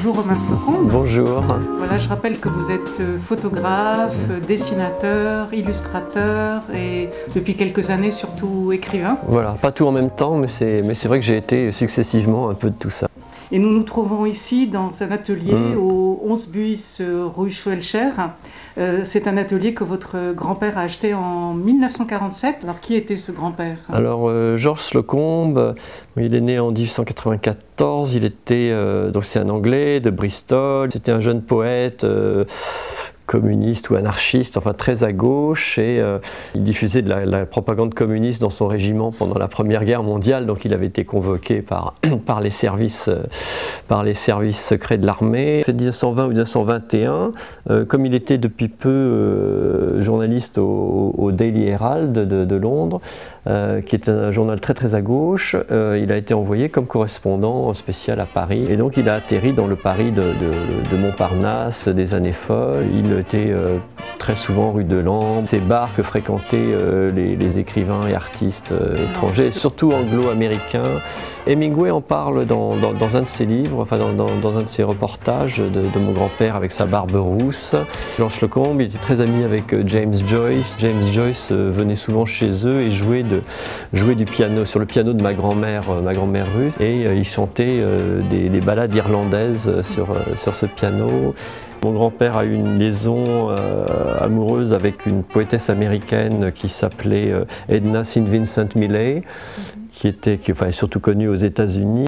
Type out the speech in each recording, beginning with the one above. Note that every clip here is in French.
Bonjour Romain Slocombe. Bonjour. Voilà, je rappelle que vous êtes photographe, dessinateur, illustrateur et depuis quelques années surtout écrivain. Voilà, pas tout en même temps, mais c'est vrai que j'ai été successivement un peu de tout ça. Et nous nous trouvons ici dans un atelier au 11 Buis rue Schwelcher. C'est un atelier que votre grand-père a acheté en 1947. Alors qui était ce grand-père? Alors Georges Slocombe, il est né en 1894, il était, donc c'est un Anglais de Bristol, c'était un jeune poète communiste ou anarchiste, enfin très à gauche, et il diffusait de la propagande communiste dans son régiment pendant la Première Guerre mondiale, donc il avait été convoqué par les services secrets de l'armée. C'est 1920 ou 1921, comme il était depuis peu journaliste au Daily Herald de Londres, qui est un journal très à gauche, il a été envoyé comme correspondant spécial à Paris, et donc il a atterri dans le Paris de Montparnasse des années folles. Il était très souvent rue de Lens, ces bars que fréquentaient les écrivains et artistes étrangers, surtout anglo-américains. Hemingway en parle dans un de ses livres, enfin dans un de ses reportages de mon grand-père avec sa barbe rousse. Georges Slocombe, il était très ami avec James Joyce. James Joyce venait souvent chez eux et jouait du piano, sur le piano de ma grand-mère russe, et il chantait des ballades irlandaises sur ce piano. Mon grand-père a eu une liaison amoureuse avec une poétesse américaine qui s'appelait Edna St. Vincent Millay, qui est surtout connue aux États-Unis.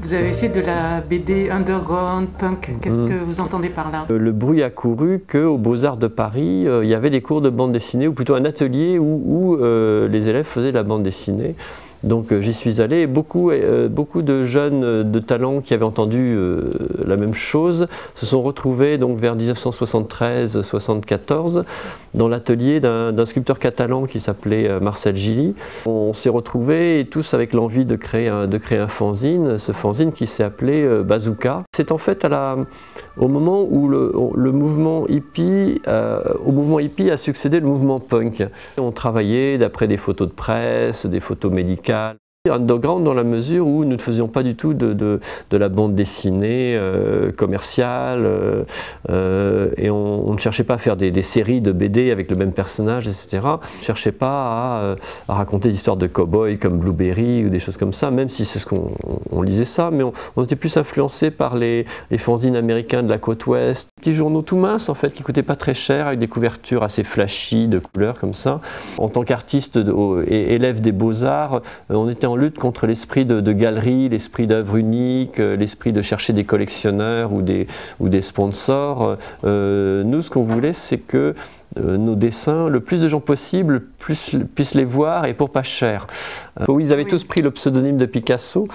Vous avez fait de la BD underground, punk, qu'est-ce que vous entendez par là? Le bruit a couru qu'aux Beaux-Arts de Paris, il y avait des cours de bande dessinée, ou plutôt un atelier où les élèves faisaient la bande dessinée. Donc j'y suis allé, et beaucoup de jeunes de talent qui avaient entendu la même chose se sont retrouvés donc vers 1973-74 dans l'atelier d'un sculpteur catalan qui s'appelait Marcel Gilly. On s'est retrouvés tous avec l'envie de créer un fanzine, ce fanzine qui s'est appelé Bazooka. C'est en fait au moment où le mouvement hippie, au mouvement hippie a succédé le mouvement punk. On travaillait d'après des photos de presse, des photos médicales. Underground dans la mesure où nous ne faisions pas du tout de la bande dessinée commerciale, et on ne cherchait pas à faire des séries de BD avec le même personnage, etc. On ne cherchait pas à raconter des histoires de cow-boys comme Blueberry ou des choses comme ça, même si c'est ce qu'on lisait ça, mais on était plus influencé par les fanzines américains de la côte ouest. Petits journaux tout minces en fait, qui coûtaient pas très cher, avec des couvertures assez flashy, de couleurs comme ça. En tant qu'artiste et élève des beaux-arts, on était en lutte contre l'esprit de galerie, l'esprit d'œuvre unique, l'esprit de chercher des collectionneurs ou des sponsors. Nous, ce qu'on voulait, c'est que nos dessins, le plus de gens possible puissent les voir, et pour pas cher. Oui, ils avaient tous pris le pseudonyme de Picasso,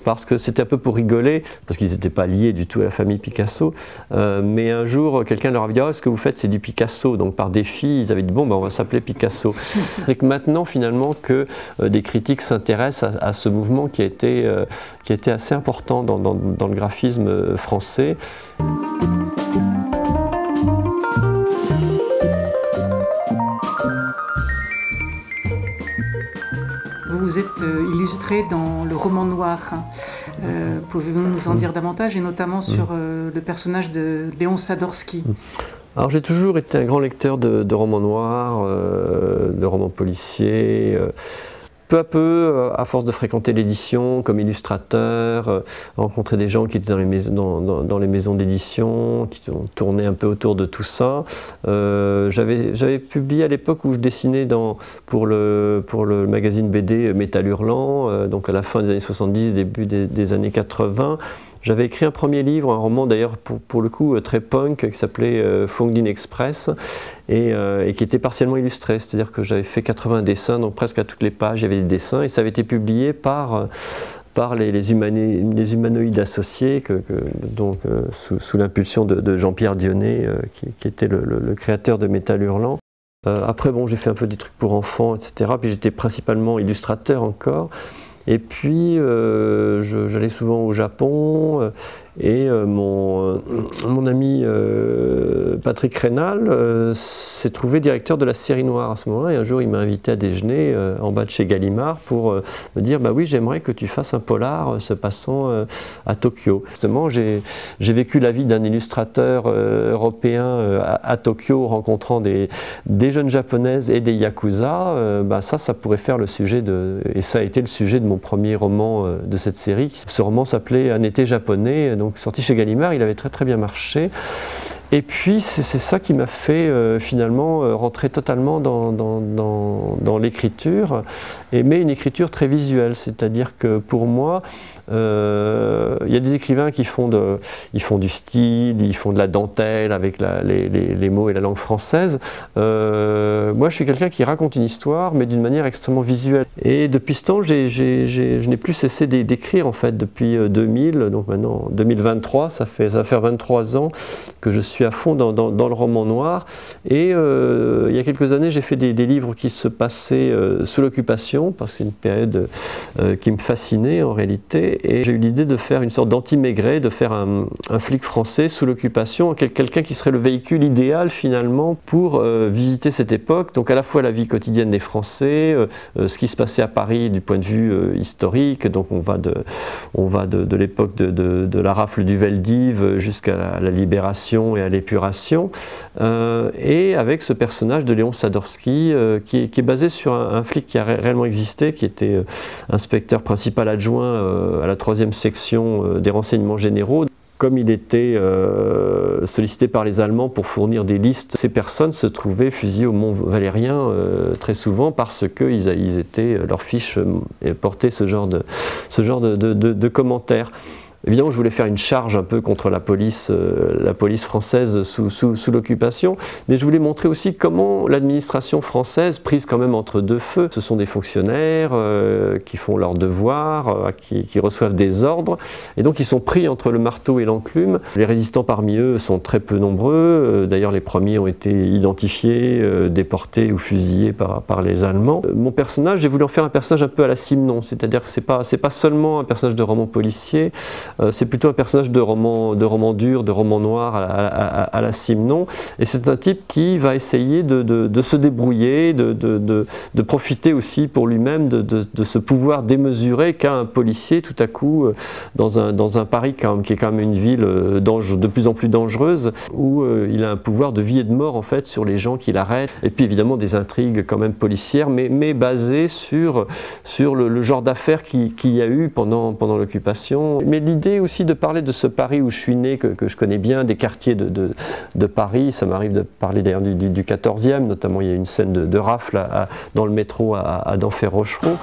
parce que c'était un peu pour rigoler, parce qu'ils n'étaient pas liés du tout à la famille Picasso, mais un jour quelqu'un leur a dit « Ah, ce que vous faites c'est du Picasso », donc par défi ils avaient dit « Bon, ben, on va s'appeler Picasso ». C'est que maintenant finalement que des critiques s'intéressent à ce mouvement qui a été assez important dans le graphisme français. Vous êtes illustré dans le roman noir. Pouvez-vous nous en dire davantage, et notamment sur le personnage de Léon Sadorsky? Alors j'ai toujours été un grand lecteur de romans noirs, de romans policiers. Peu à peu, à force de fréquenter l'édition comme illustrateur, rencontrer des gens qui étaient dans les maisons d'édition, qui ont tourné un peu autour de tout ça. J'avais publié à l'époque où je dessinais pour le magazine BD Métal Hurlant, donc à la fin des années 70, début des années 80. J'avais écrit un premier livre, un roman d'ailleurs pour le coup très punk, qui s'appelait Fong Dinh Express, et qui était partiellement illustré, c'est-à-dire que j'avais fait 80 dessins, donc presque à toutes les pages il y avait des dessins, et ça avait été publié par les humanoïdes associés, sous l'impulsion de Jean-Pierre Dionnet, qui était le créateur de Métal Hurlant. Après bon, j'ai fait un peu des trucs pour enfants, etc. Puis j'étais principalement illustrateur encore. Et puis j'allais souvent au Japon, Et mon ami Patrick Rénal s'est trouvé directeur de la série noire à ce moment-là. Et un jour, il m'a invité à déjeuner en bas de chez Gallimard pour me dire bah oui, j'aimerais que tu fasses un polar se passant à Tokyo. Justement, j'ai vécu la vie d'un illustrateur européen à Tokyo, rencontrant des jeunes japonaises et des yakuza. Ça pourrait faire le sujet et ça a été le sujet de mon premier roman de cette série. Ce roman s'appelait Un été japonais, donc sorti chez Gallimard. Il avait très très bien marché. Et puis c'est ça qui m'a fait finalement rentrer totalement dans l'écriture, mais une écriture très visuelle, c'est-à-dire que pour moi, il y a des écrivains qui font du style, ils font de la dentelle avec les mots et la langue française. Moi je suis quelqu'un qui raconte une histoire, mais d'une manière extrêmement visuelle. Et depuis ce temps, je n'ai plus cessé d'écrire en fait depuis 2000, donc maintenant 2023, ça va faire 23 ans que je suis à fond dans le roman noir. Et il y a quelques années, j'ai fait des livres qui se passaient sous l'occupation, parce que c'est une période qui me fascinait en réalité. Et j'ai eu l'idée de faire une sorte d'anti-Maigret, de faire un flic français sous l'occupation, quelqu'un qui serait le véhicule idéal finalement pour visiter cette époque. Donc à la fois la vie quotidienne des Français, ce qui se passait à Paris du point de vue historique. Donc on va de l'époque de la rafle du Veldiv jusqu'à la Libération et à l'épuration, et avec ce personnage de Léon Sadorsky qui est basé sur un flic qui a réellement existé, qui était inspecteur principal adjoint à la 3e section des renseignements généraux. Comme il était sollicité par les Allemands pour fournir des listes, ces personnes se trouvaient fusillées au Mont Valérien très souvent parce que leurs fiches portaient ce genre de commentaires. Évidemment, je voulais faire une charge un peu contre la police française sous l'occupation, mais je voulais montrer aussi comment l'administration française, prise quand même entre deux feux, ce sont des fonctionnaires qui font leur devoir, qui reçoivent des ordres, et donc ils sont pris entre le marteau et l'enclume. Les résistants parmi eux sont très peu nombreux, d'ailleurs les premiers ont été identifiés, déportés ou fusillés par les Allemands. Mon personnage, j'ai voulu en faire un personnage un peu à la Simenon, c'est-à-dire que c'est pas seulement un personnage de roman policier, c'est plutôt un personnage de roman dur, de roman noir à la Simenon, et c'est un type qui va essayer de se débrouiller, de profiter aussi pour lui-même de ce pouvoir démesuré qu'a un policier tout à coup dans un Paris qui est quand même une ville de plus en plus dangereuse, où il a un pouvoir de vie et de mort en fait sur les gens qu'il arrête, et puis évidemment des intrigues quand même policières, mais basées sur le genre d'affaires qu'il y a eu pendant l'occupation. Mais l'idée aussi de parler de ce Paris où je suis né, que je connais bien, des quartiers de Paris, ça m'arrive de parler d'ailleurs du 14e, notamment il y a une scène de rafle dans le métro à Denfert-Rochereau.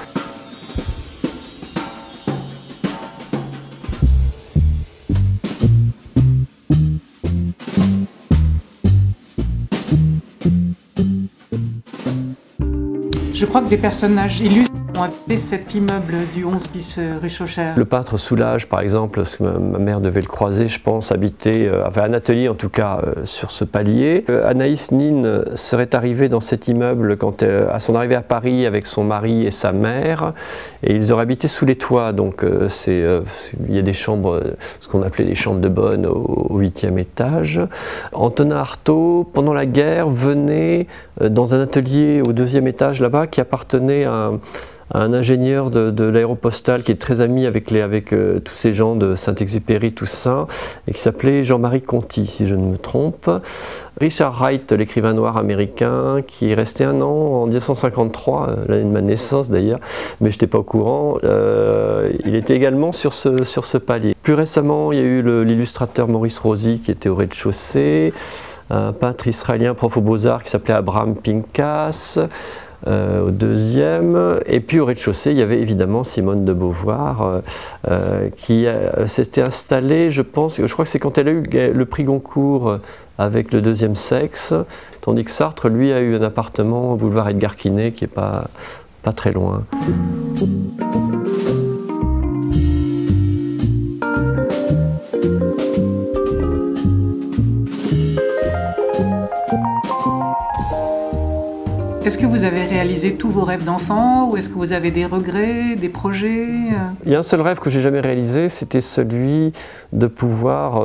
Je crois que des personnages illustres ont habité cet immeuble du 11 bis rue Chauchère. Le peintre Soulage, par exemple, parce que ma mère devait le croiser, je pense, avait un atelier en tout cas sur ce palier. Anaïs Nin serait arrivée dans cet immeuble à son arrivée à Paris avec son mari et sa mère, et ils auraient habité sous les toits. Donc il y a des chambres, ce qu'on appelait des chambres de bonne au 8e étage. Antonin Artaud, pendant la guerre, venait dans un atelier au 2e étage là-bas qui appartenait à un ingénieur de l'aéropostale qui est très ami avec tous ces gens de Saint-Exupéry, tout ça, et qui s'appelait Jean-Marie Conti, si je ne me trompe. Richard Wright, l'écrivain noir américain, qui est resté 1 an en 1953, l'année de ma naissance d'ailleurs, mais je n'étais pas au courant, il était également sur ce palier. Plus récemment, il y a eu l'illustrateur Maurice Rosy qui était au rez-de-chaussée, un peintre israélien prof aux Beaux-Arts qui s'appelait Abraham Pinkas, au 2e, et puis au rez-de-chaussée il y avait évidemment Simone de Beauvoir qui s'était installée, je crois que c'est quand elle a eu le prix Goncourt avec Le Deuxième Sexe, tandis que Sartre lui a eu un appartement au boulevard Edgar Quinet qui n'est pas très loin. Est-ce que vous avez réalisé tous vos rêves d'enfant ou est-ce que vous avez des regrets, des projets? Il y a un seul rêve que j'ai jamais réalisé, c'était celui de pouvoir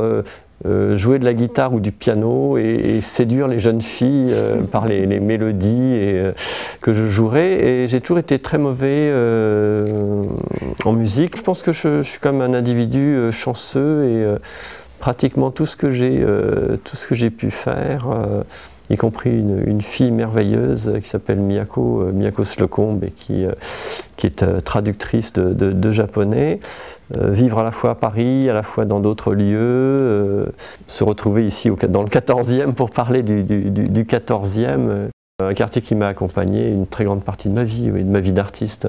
jouer de la guitare ou du piano et séduire les jeunes filles par les mélodies que je jouerais. Et j'ai toujours été très mauvais en musique. Je pense que je suis comme un individu chanceux et pratiquement tout ce que j'ai pu faire, y compris une fille merveilleuse qui s'appelle Miyako Slocombe et qui est traductrice de japonais. Vivre à la fois à Paris, à la fois dans d'autres lieux, se retrouver ici dans le 14e pour parler du 14e, un quartier qui m'a accompagné une très grande partie de ma vie, oui, de ma vie d'artiste.